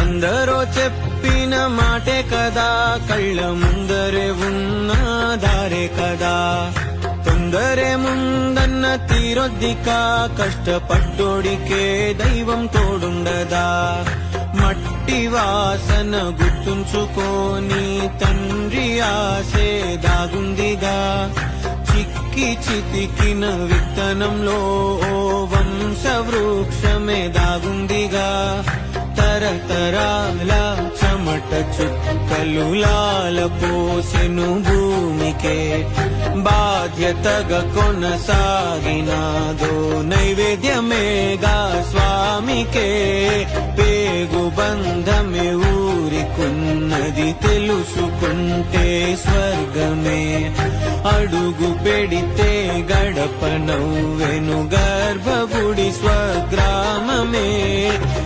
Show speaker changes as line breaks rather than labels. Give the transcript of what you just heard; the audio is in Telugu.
ఎందరో చెప్పిన మాటే కదా, కళ్ళ ముందరే ఉన్న దారే కదా. తొందరే ముందన్న తీరొద్దిక, కష్టపడ్డోడికే దైవం తోడుండదా. మట్టి వాసన గుర్తుంచుకోని తండ్రి ఆసే దాగుందిగా. చిక్కి చితికిన విత్తనంలో ఓ వంశ వృక్షమే దాగుందిగా. తరతరాల చెమట చుక్కలు లాల పోసెను భూమికే, బాధ్యతగా కొనసాగినాదో నైవేద్యమేగా స్వామికే. పేగు బంధమే ఊరికున్నది తెలుసుకుంటే స్వర్గమే. అడుగు పెడితే గడప నవ్వెను గర్భగుడి స్వగ్రామమే.